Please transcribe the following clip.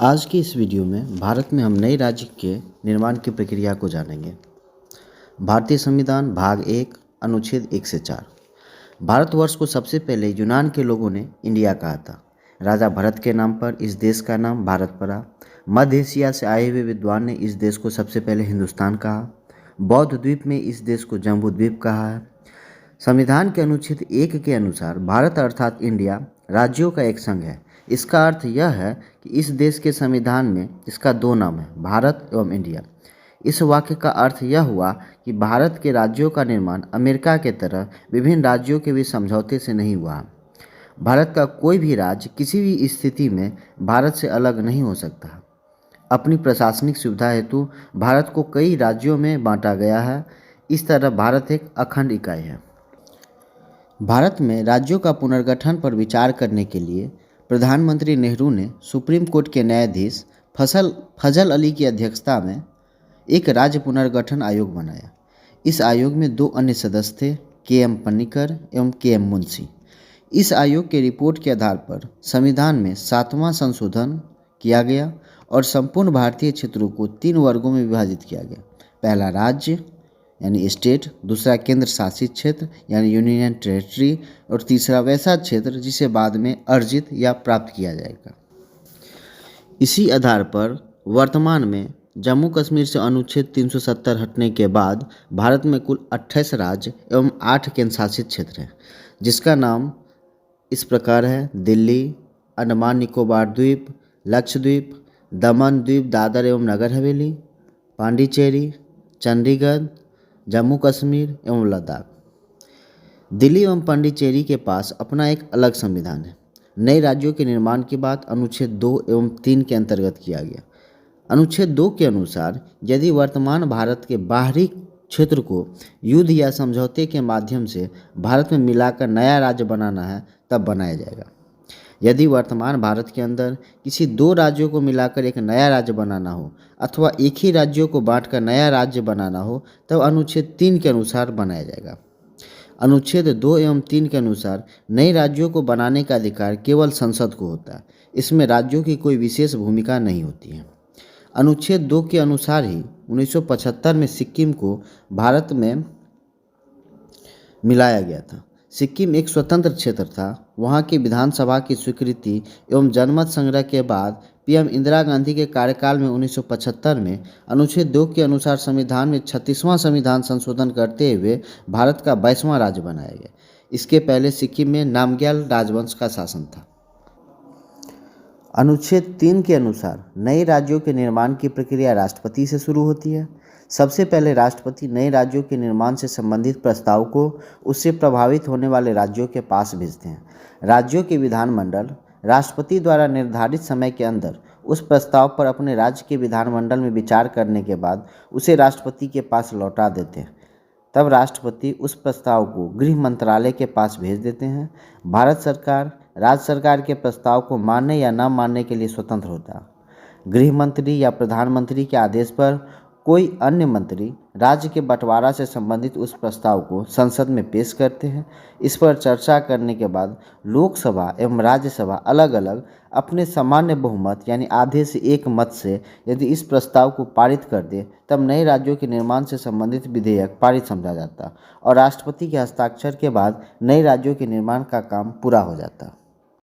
आज की इस वीडियो में भारत में हम नए राज्य के निर्माण की प्रक्रिया को जानेंगे। भारतीय संविधान भाग 1 अनुच्छेद 1 से 4। भारतवर्ष को सबसे पहले यूनान के लोगों ने इंडिया कहा था। राजा भरत के नाम पर इस देश का नाम भारत पड़ा। मध्य एशिया से आए हुए विद्वान ने इस देश को सबसे पहले हिंदुस्तान कहा। बौद्ध द्वीप में इस देश को जम्बू द्वीप कहा है। संविधान के अनुच्छेद 1 के अनुसार भारत अर्थात इंडिया राज्यों का एक संघ है। इसका अर्थ यह है कि इस देश के संविधान में इसका दो नाम है, भारत एवं इंडिया। इस वाक्य का अर्थ यह हुआ कि भारत के राज्यों का निर्माण अमेरिका के तरह विभिन्न राज्यों के बीच समझौते से नहीं हुआ। भारत का कोई भी राज्य किसी भी स्थिति में भारत से अलग नहीं हो सकता। अपनी प्रशासनिक सुविधा हेतु भारत को कई राज्यों में बांटा गया है। इस तरह भारत एक अखंड इकाई है। भारत में राज्यों का पुनर्गठन पर विचार करने के लिए प्रधानमंत्री नेहरू ने सुप्रीम कोर्ट के न्यायाधीश फजल अली की अध्यक्षता में एक राज्य पुनर्गठन आयोग बनाया। इस आयोग में दो अन्य सदस्य थे, के.एम. पन्नीकर एवं के.एम. मुंशी। इस आयोग के रिपोर्ट के आधार पर संविधान में 7वां संशोधन किया गया और संपूर्ण भारतीय क्षेत्रों को 3 वर्गों में विभाजित किया गया। पहला राज्य यानी स्टेट, दूसरा केंद्र शासित क्षेत्र यानी यूनियन टेरिटरी और तीसरा वैसा क्षेत्र जिसे बाद में अर्जित या प्राप्त किया जाएगा। इसी आधार पर वर्तमान में जम्मू कश्मीर से अनुच्छेद 370 हटने के बाद भारत में कुल 28 राज्य एवं 8 केंद्र शासित क्षेत्र हैं, जिसका नाम इस प्रकार है: दिल्ली, अंडमान निकोबार द्वीप, लक्षद्वीप, दमन द्वीप, दादर एवं नगर हवेली, पांडिचेरी, चंडीगढ़, जम्मू कश्मीर एवं लद्दाख। दिल्ली एवं पांडिचेरी के पास अपना एक अलग संविधान है। नए राज्यों के निर्माण की बात अनुच्छेद 2 एवं 3 के अंतर्गत किया गया। अनुच्छेद 2 के अनुसार यदि वर्तमान भारत के बाहरी क्षेत्र को युद्ध या समझौते के माध्यम से भारत में मिलाकर नया राज्य बनाना है तब बनाया जाएगा। यदि वर्तमान भारत के अंदर किसी 2 राज्यों को मिलाकर एक नया राज्य बनाना हो अथवा एक ही राज्यों को बांटकर नया राज्य बनाना हो तब अनुच्छेद 3 के अनुसार बनाया जाएगा। अनुच्छेद 2 एवं 3 के अनुसार नए राज्यों को बनाने का अधिकार केवल संसद को होता है। इसमें राज्यों की कोई विशेष भूमिका नहीं होती है। अनुच्छेद 2 के अनुसार ही 1975 में सिक्किम को भारत में मिलाया गया था। सिक्किम एक स्वतंत्र क्षेत्र था। वहाँ की विधानसभा की स्वीकृति एवं जनमत संग्रह के बाद पीएम इंदिरा गांधी के कार्यकाल में 1975 में अनुच्छेद 2 के अनुसार संविधान में 36वां संविधान संशोधन करते हुए भारत का 22वां राज्य बनाया गया। इसके पहले सिक्किम में नामग्याल राजवंश का शासन था। अनुच्छेद 3 के अनुसार नए राज्यों के निर्माण की प्रक्रिया राष्ट्रपति से शुरू होती है। सबसे पहले राष्ट्रपति नए राज्यों के निर्माण से संबंधित प्रस्ताव को उससे प्रभावित होने वाले राज्यों के पास भेजते हैं। राज्यों के विधानमंडल राष्ट्रपति द्वारा निर्धारित समय के अंदर उस प्रस्ताव पर अपने राज्य के विधानमंडल में विचार करने के बाद उसे राष्ट्रपति के पास लौटा देते हैं। तब राष्ट्रपति उस प्रस्ताव को गृह मंत्रालय के पास भेज देते हैं। भारत सरकार राज्य सरकार के प्रस्ताव को मानने या न मानने के लिए स्वतंत्र होता है। गृह मंत्री या प्रधानमंत्री के आदेश पर कोई अन्य मंत्री राज्य के बंटवारा से संबंधित उस प्रस्ताव को संसद में पेश करते हैं। इस पर चर्चा करने के बाद लोकसभा एवं राज्यसभा अलग अलग अपने सामान्य बहुमत यानी आधे से 1 मत से यदि इस प्रस्ताव को पारित कर दे तब नए राज्यों के निर्माण से संबंधित विधेयक पारित समझा जाता और राष्ट्रपति के हस्ताक्षर के बाद नए राज्यों के निर्माण का काम पूरा हो जाता।